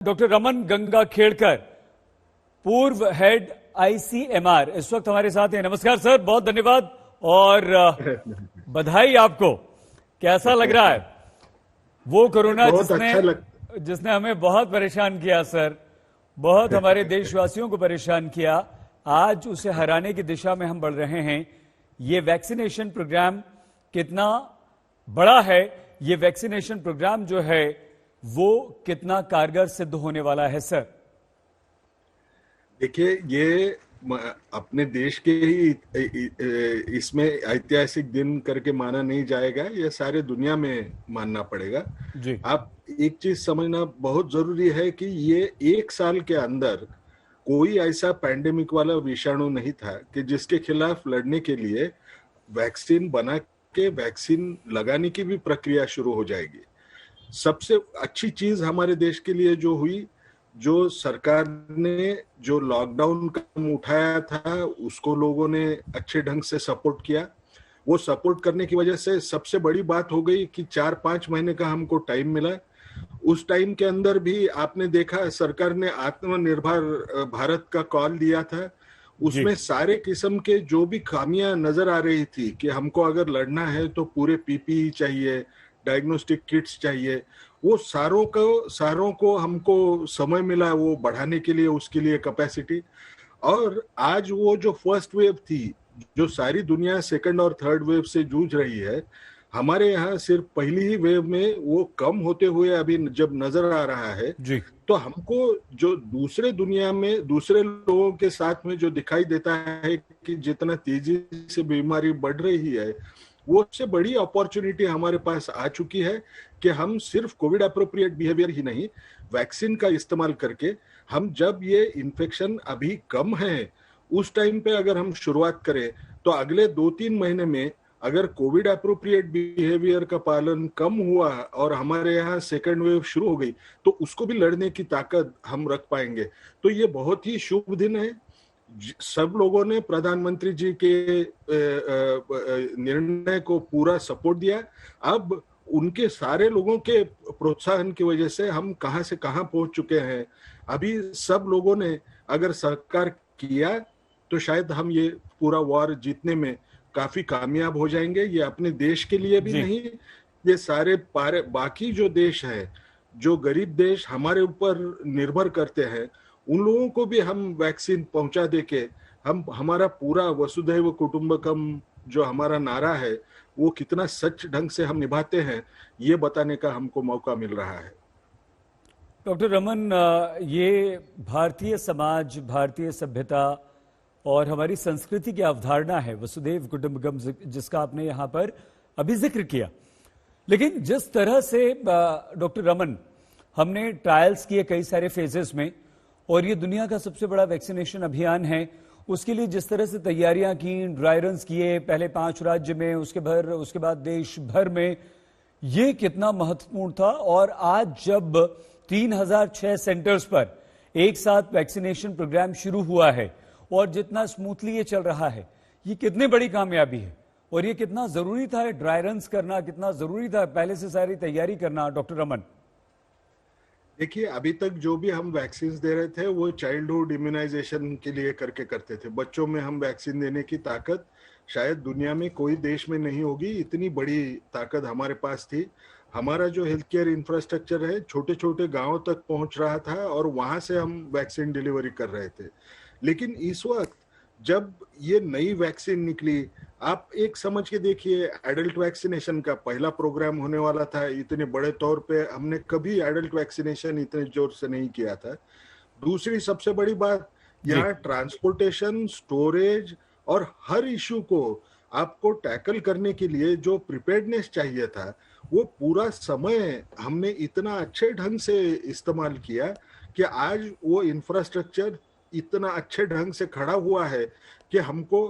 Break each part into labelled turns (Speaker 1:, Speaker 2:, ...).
Speaker 1: Doctor Raman Gangakhedkar, पूर्व head ICMR, इस वक्त हमारे साथ हैं। नमस्कार सर, बहुत धन्यवाद और बधाई आपको। कैसा लग रहा है वो कोरोना जिसने हमें बहुत परेशान किया सर, बहुत हमारे देशवासियों को परेशान किया, आज उसे हराने की दिशा में हम बढ़ रहे हैं। ये वैक्सीनेशन प्रोग्राम कितना बड़ा है, ये वैक्सीनेशन प्रोग्राम जो है वो कितना कारगर सिद्ध होने वाला है सर?
Speaker 2: देखिए, ये अपने देश के ही इसमें ऐतिहासिक दिन करके माना नहीं जाएगा, ये सारे दुनिया में मानना पड़ेगा
Speaker 1: जी।
Speaker 2: आप एक चीज समझना बहुत जरूरी है कि ये एक साल के अंदर कोई ऐसा पैंडेमिक वाला विषाणु नहीं था कि जिसके खिलाफ लड़ने के लिए वैक्सीन बना के वैक्सीन लगाने की भी प्रक्रिया शुरू हो जाएगी। सबसे अच्छी चीज हमारे देश के लिए जो हुई, जो सरकार ने जो लॉकडाउन कदम उठाया था उसको लोगों ने अच्छे ढंग से सपोर्ट किया। वो सपोर्ट करने की वजह से सबसे बड़ी बात हो गई कि 4-5 महीने का हमको टाइम मिला। उस टाइम के अंदर भी आपने देखा सरकार ने आत्मनिर्भर भारत का कॉल दिया था। उसमें सारे किस्म के जो भी खामियां नजर आ रही थी कि हमको अगर लड़ना है तो पूरे पीपीई चाहिए, डायग्नोस्टिक किट्स चाहिए, वो सारों को हमको समय मिला वो बढ़ाने के लिए, उसके लिए कैपेसिटी। और आज वो जो फर्स्ट वेव थी, जो सारी दुनिया सेकंड और थर्ड वेव से जूझ रही है, हमारे यहाँ सिर्फ पहली ही वेव में वो कम होते हुए अभी जब नजर आ रहा है
Speaker 1: जी।
Speaker 2: तो हमको जो दूसरे दुनिया में दूसरे लोगों के साथ में जो दिखाई देता है कि जितना तेजी से बीमारी बढ़ रही है, वो सबसे बड़ी अपॉर्चुनिटी हमारे पास आ चुकी है कि हम सिर्फ कोविड अप्रोप्रिएट बिहेवियर ही नहीं, वैक्सीन का इस्तेमाल करके हम जब ये इन्फेक्शन अभी कम है उस टाइम पे अगर हम शुरुआत करें तो अगले 2-3 महीने में अगर कोविड अप्रोप्रिएट बिहेवियर का पालन कम हुआ और हमारे यहाँ सेकेंड वेव शुरू हो गई तो उसको भी लड़ने की ताकत हम रख पाएंगे। तो ये बहुत ही शुभ दिन है। सब लोगों ने प्रधानमंत्री जी के निर्णय को पूरा सपोर्ट दिया। अब उनके सारे लोगों के प्रोत्साहन की वजह से हम कहां से कहां पहुंच चुके हैं। अभी सब लोगों ने अगर सहकार किया तो शायद हम ये पूरा वॉर जीतने में काफी कामयाब हो जाएंगे। ये अपने देश के लिए भी नहीं, ये सारे बाकी जो देश है, जो गरीब देश हमारे ऊपर निर्भर करते हैं, उन लोगों को भी हम वैक्सीन पहुंचा देके हम हमारा पूरा वसुधैव कुटुंबकम जो हमारा नारा है वो कितना सच ढंग से हम निभाते हैं, ये बताने का हमको मौका मिल रहा है।
Speaker 1: डॉक्टर रमन, ये भारतीय समाज, भारतीय सभ्यता और हमारी संस्कृति की अवधारणा है वसुधैव कुटुंबकम, जिसका आपने यहां पर अभी जिक्र किया। लेकिन जिस तरह से डॉक्टर रमन हमने ट्रायल्स किए कई सारे फेजेस में, और ये दुनिया का सबसे बड़ा वैक्सीनेशन अभियान है, उसके लिए जिस तरह से तैयारियां की, ड्राई रन्स किए, पहले 5 राज्य में, उसके बाद देश भर में, ये कितना महत्वपूर्ण था। और आज जब 3006 सेंटर्स पर एक साथ वैक्सीनेशन प्रोग्राम शुरू हुआ है और जितना स्मूथली ये चल रहा है, ये कितनी बड़ी कामयाबी है। और ये कितना जरूरी था ड्राई रन्स करना, कितना जरूरी था पहले से सारी तैयारी करना, डॉक्टर रमन?
Speaker 2: देखिए, अभी तक जो भी हम वैक्सीन दे रहे थे वो चाइल्डहुड इम्यूनाइजेशन के लिए करते थे। बच्चों में हम वैक्सीन देने की ताकत शायद दुनिया में कोई देश में नहीं होगी, इतनी बड़ी ताकत हमारे पास थी। हमारा जो हेल्थ केयर इंफ्रास्ट्रक्चर है छोटे छोटे गांवों तक पहुंच रहा था और वहां से हम वैक्सीन डिलीवरी कर रहे थे। लेकिन इस वक्त जब ये नई वैक्सीन निकली, आप एक समझ के देखिए, एडल्ट वैक्सीनेशन का पहला प्रोग्राम होने वाला था। इतने बड़े तौर पे हमने कभी एडल्ट वैक्सीनेशन इतने जोर से नहीं किया था। दूसरी सबसे बड़ी बात, यहाँ ट्रांसपोर्टेशन, स्टोरेज और हर इशू को आपको टैकल करने के लिए जो प्रिपेयर्डनेस चाहिए था, वो पूरा समय हमने इतना अच्छे ढंग से इस्तेमाल किया कि आज वो इंफ्रास्ट्रक्चर इतना अच्छे ढंग से खड़ा हुआ है कि हमको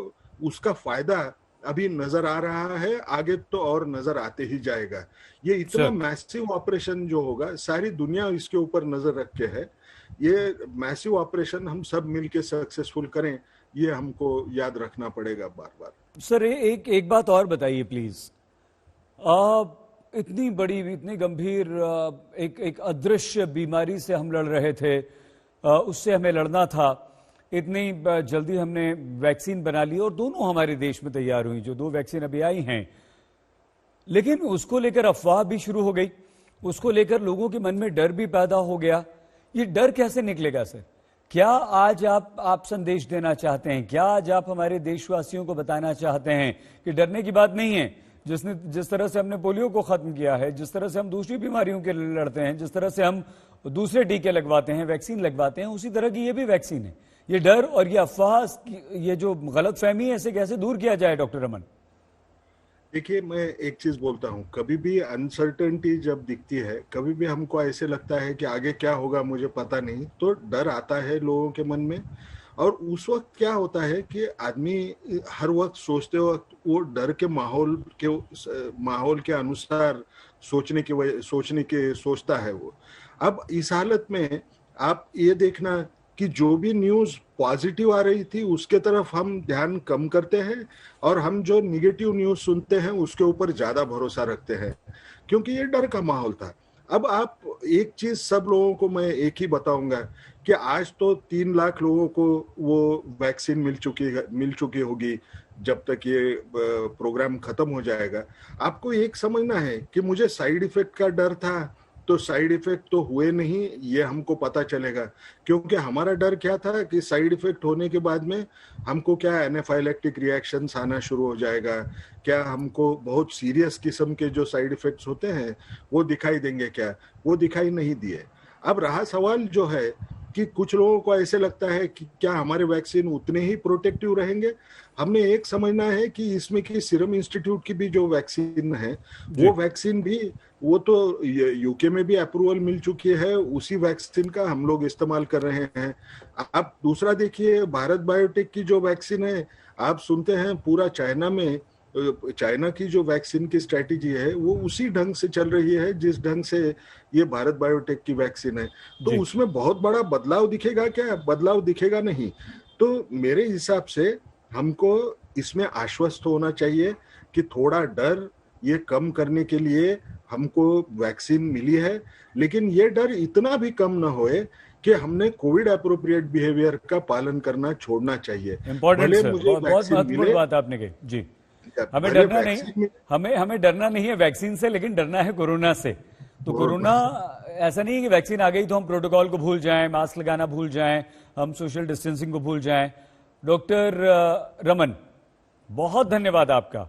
Speaker 2: उसका फायदा अभी नजर आ रहा है, आगे तो और नजर आते ही जाएगा। ये इतना मैसिव ऑपरेशन जो होगा, सारी दुनिया इसके ऊपर नजर रख के है। ये मैसिव ऑपरेशन हम सब मिलके सक्सेसफुल करें, ये हमको याद रखना पड़ेगा बार बार।
Speaker 1: सर, एक बात और बताइए प्लीज। इतनी बड़ी, इतनी गंभीर एक अदृश्य बीमारी से हम लड़ रहे थे, उससे हमें लड़ना था। इतनी जल्दी हमने वैक्सीन बना ली और दोनों हमारे देश में तैयार हुई, जो 2 वैक्सीन अभी आई हैं। लेकिन उसको लेकर अफवाह भी शुरू हो गई, उसको लेकर लोगों के मन में डर भी पैदा हो गया। ये डर कैसे निकलेगा सर? क्या आज आप संदेश देना चाहते हैं? क्या आज आप हमारे देशवासियों को बताना चाहते हैं कि डरने की बात नहीं है? जिस तरह से हमने पोलियो को खत्म किया है, जिस तरह से हम दूसरी बीमारियों के लिए लड़ते हैं, जिस तरह से हम दूसरे टीके लगवाते हैं, वैक्सीन लगवाते हैं, उसी तरह की ये भी वैक्सीन है। ये डर और ये अफवाह, ये जो गलतफहमी है, इसे कैसे दूर किया जाए डॉक्टर रमन?
Speaker 2: देखिए, मैं एक चीज बोलता हूँ, कभी भी अनसर्टेनिटी जब दिखती है, कभी भी हमको ऐसे लगता है कि आगे क्या होगा मुझे पता नहीं, तो डर आता है लोगों के मन में। और उस वक्त क्या होता है कि आदमी हर वक्त सोचते वक्त वो डर के माहौल के अनुसार सोचता है वो। अब इस हालत में आप ये देखना कि जो भी न्यूज़ पॉजिटिव आ रही थी उसके तरफ हम ध्यान कम करते हैं, और हम जो निगेटिव न्यूज़ सुनते हैं उसके ऊपर ज़्यादा भरोसा रखते हैं, क्योंकि ये डर का माहौल था। अब आप एक चीज़ सब लोगों को मैं एक ही बताऊंगा कि आज तो 3 लाख लोगों को वो वैक्सीन मिल चुकी होगी जब तक ये प्रोग्राम खत्म हो जाएगा। आपको एक समझना है कि मुझे साइड इफेक्ट का डर था, तो साइड इफेक्ट तो हुए नहीं, ये हमको पता चलेगा। क्योंकि हमारा डर क्या था कि साइड इफेक्ट होने के बाद में हमको क्या एनाफाइलैक्टिक रिएक्शंस आना शुरू हो जाएगा, क्या हमको बहुत सीरियस किस्म के जो साइड इफेक्ट्स होते हैं वो दिखाई देंगे, क्या वो दिखाई नहीं दिए। अब रहा सवाल जो है कि कुछ लोगों को ऐसे लगता है कि क्या हमारे वैक्सीन उतने ही प्रोटेक्टिव रहेंगे। हमने एक समझना है कि इसमें की सीरम इंस्टीट्यूट की भी जो वैक्सीन है, वो वैक्सीन भी, वो तो यूके में भी अप्रूवल मिल चुकी है, उसी वैक्सीन का हम लोग इस्तेमाल कर रहे हैं। आप दूसरा देखिए, भारत बायोटेक की जो वैक्सीन है, आप सुनते हैं पूरा चाइना की जो वैक्सीन की स्ट्रेटेजी है वो उसी ढंग से चल रही है जिस ढंग से ये भारत बायोटेक की वैक्सीन है। तो उसमें बहुत बड़ा बदलाव दिखेगा क्या? बदलाव दिखेगा नहीं। तो मेरे हिसाब से हमको इसमें आश्वस्त होना चाहिए कि थोड़ा डर ये कम करने के लिए हमको वैक्सीन मिली है, लेकिन ये डर इतना भी कम ना होए कि हमने कोविड एप्रोप्रिएट बिहेवियर का पालन करना छोड़ना चाहिए।
Speaker 1: इंपॉर्टेंट सर, बहुत महत्वपूर्ण बात आपने कही जी। हमें डरना नहीं, हमें डरना नहीं है वैक्सीन से, लेकिन डरना है कोरोना से। तो कोरोना ऐसा नहीं है कि वैक्सीन आ गई तो हम प्रोटोकॉल को भूल जाएं, मास्क लगाना भूल जाएं, हम सोशल डिस्टेंसिंग को भूल जाएं। डॉक्टर रमन, बहुत धन्यवाद आपका।